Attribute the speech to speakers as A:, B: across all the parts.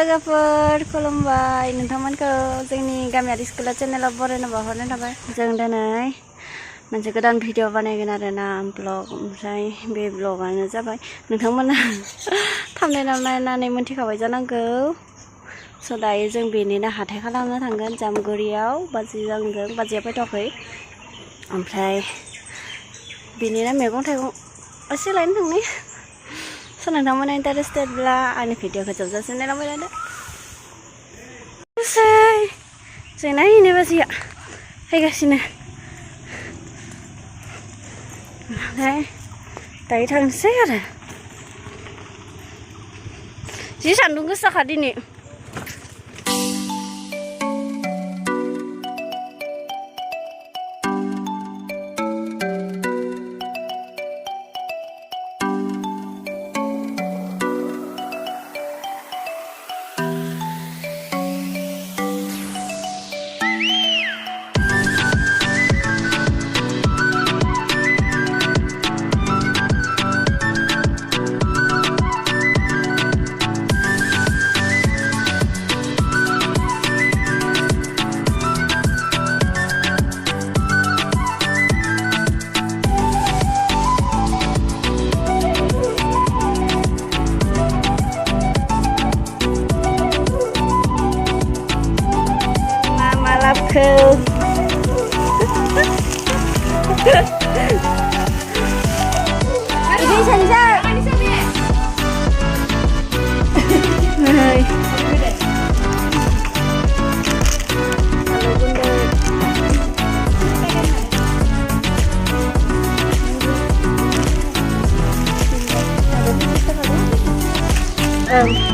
A: lwgwfwr khulumby नोंथांमोनखौ जोंनि गामियारि school चेनेलाव बरायनो बावहरनाय थाबाय। जों दिनै मोनसे गोदान भिडिअ बानायगोन आरोना ब्लग। ओमफ्राय बे ब्लगानो जाबाय नोंथांमोना थाम्बनेइलाव नायनानै मोनथिखाबाय जानांगौ। स' दायो जों बेनिनो हाथाय खालामनो थांगोन जामगुरियाव। बाजिया फैथ'वाखै। ओमफ्राय बेनिनो मैगं थाइगं एसे लायनो थांनि। स' नोंथांमोना इन्टारेस्टेडब्ला आंनि भिडिअखौ जोबजासिम नायलांबाय थादो। जोंना इनो बाजिया फैगासिनो। ओमफ्राय दायो थांसै आरो जि सान्दुं गोसाखा दिनै। Ini saja.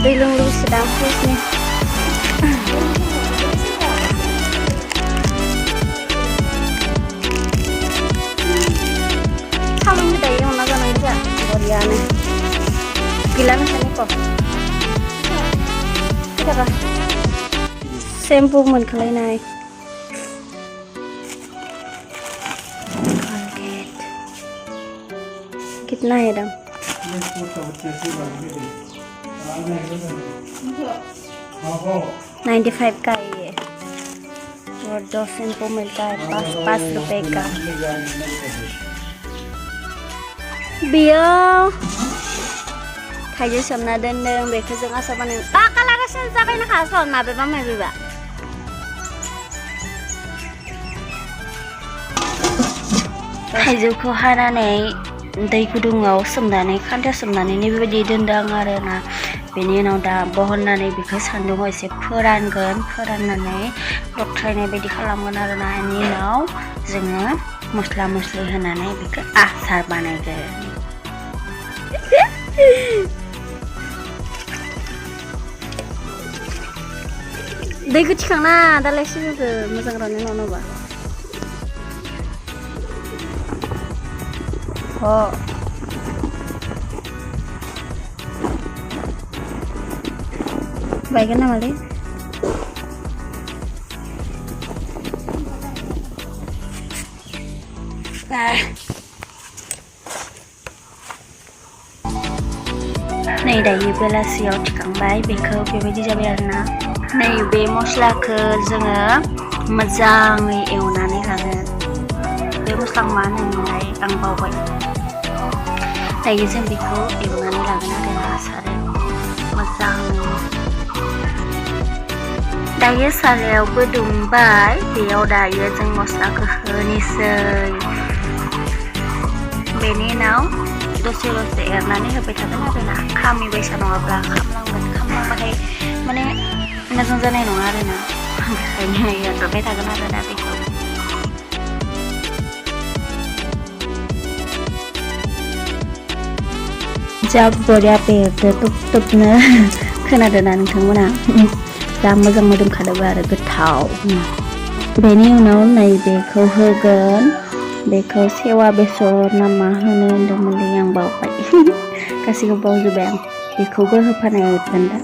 A: दै लोंनो sedang फ्रेसनि। Kamu dayo yung naganon dyan. Koreano. Gila na sani ko. Kita ka. Shampoo man kalay na eh. Colgate. Kitna hai dam? 95 का ये और 2 शैम्पू मिलता है 5 रुपए का। बियो थाइजौ सोमना दोनदों बेखौ जों आसार बानायनो। कालागासिनो जागायनो हासन माबेबा माबेबा। थाइजौखौ हानानै दै गुदुङाव सोमनानै खान्था सोमनानै बेबायदि दोनदों आरोना। बेनि उनाव दा बहननानै बेखौ सान्दुङाव एसे फोरानगोन। फोराननानै लथ्रायनाय बायदि खालामगोन आरोना। बेनि उनाव जोङो मस्ला मस्लि होनानै बेखौ आसार बानायगोन। दैखौ थिखांना दालाय सिबिखौ मोजां राननो नांगौबा। Baikkan nama le. नै दायो बेलासियाव थिखांबाय बेखौ बेबायदि जाबाय आरोना। नै बे मस्लाखौ जोङो मोजाङै एवनानै लागोन। बे मस्ला मा होनोमोनलाय आं बावबाय। दायो जों बेखौ एवनानै लागोन आरोना सारायाव मोजाङै। दायो सारायावबो दुंबाय। बेयाव दायो जों मस्लाखौ होनोसै। बेनि उनाव दसे एरनानै होबाय थागोन आरोना। खामै बायसा नङाब्ला खामलांगोन। खामलांबाथाय माने मोजां जानाय नङा आरोना। बेखायनो एरबाय थागोन आरोना बेखौ। जा बरिया बेरदो तुब-तुबनो खोनादोंना नोंथांमोना? जा मोजां मोदोमखादोंबो आरो गोथाव। बेनि उनाव नैबेखौ होगोन। बेखौ सेवा बेसर ना मा होनो होनदोंमोनलै आं बावबाय। गासैखौबो बावजोब्बाय आं। बेखौबो होफानांगोन दा।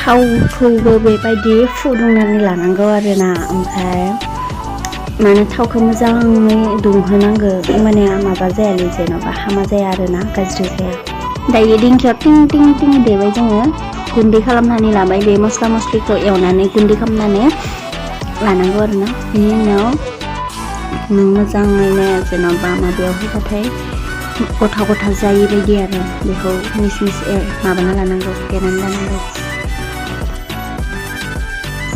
A: थावखौबो बेबायदि फुदुंनानै लानांगौ आरोना ओमफ्राय माने थावखौ मोजाङै दुंहोनांगौ माने माबा जायालै जेन'बा हामा जाया आरोना गाज्रि जाया दायो दिंखियाव टिं टिं टिं देबाय जोङो गुन्दै खालामनानै लाबाय बे मस्ला मस्लिखौ एवनानै गुन्दै खालामनानै लानांगौ आरोना बेनि उनाव मोजाङैनो जेन'बा माबायाव होबाथाय गथा गथा जायै बायदि आरो बेखौ मिस मिस माबाना लानांगौ देनानै लानांगौ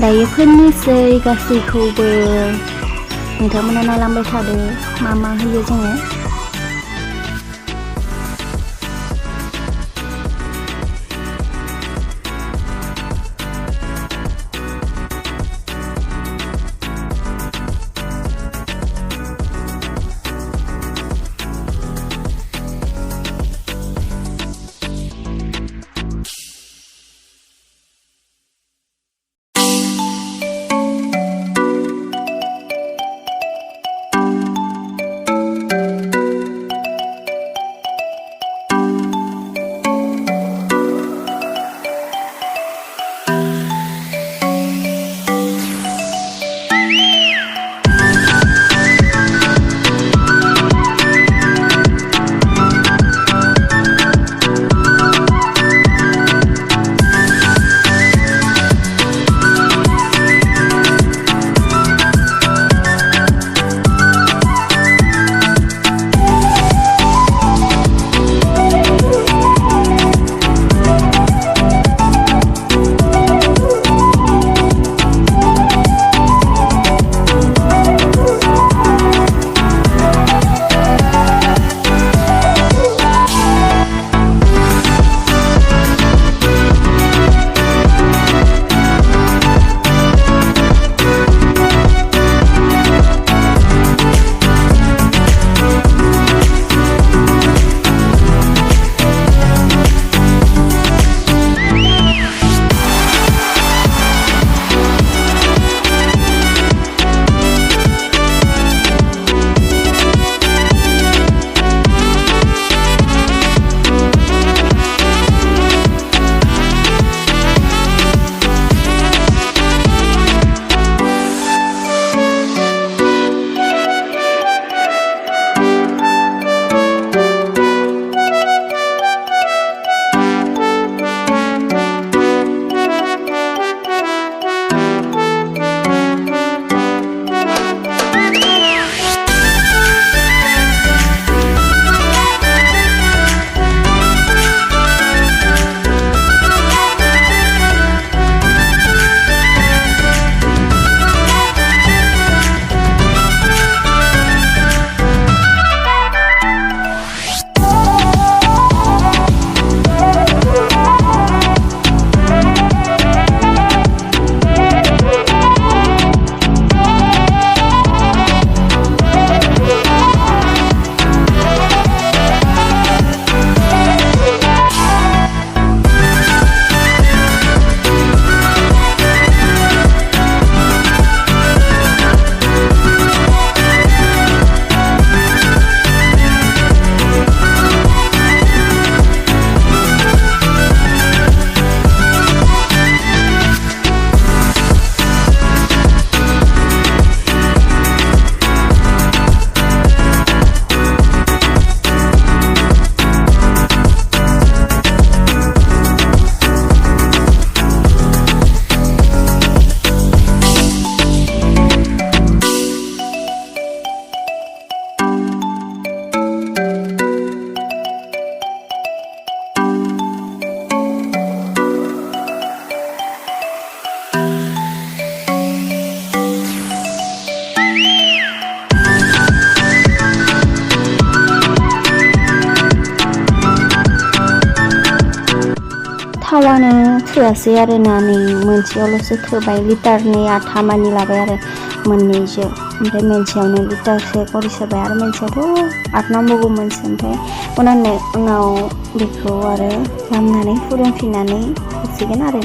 A: दायो फोननोसै गासैखौबो नोंथांमोना नायलांबाय थादो मा होयो जोङो थावानो थोआसै आरोना नै मोनसेयावल'सो थोबाय लिटारनै आधा मानि लाबाय आरो मोननैजों ओमफ्राय मोनसेयावनो लिटारसे करि सोबाय आरो मोनसेयाथ' आठ नांबावगौमोनसो ओमफ्राय उनाव बेखौ आरो लामनानै फुदुंफिननानै होसिगोन आरो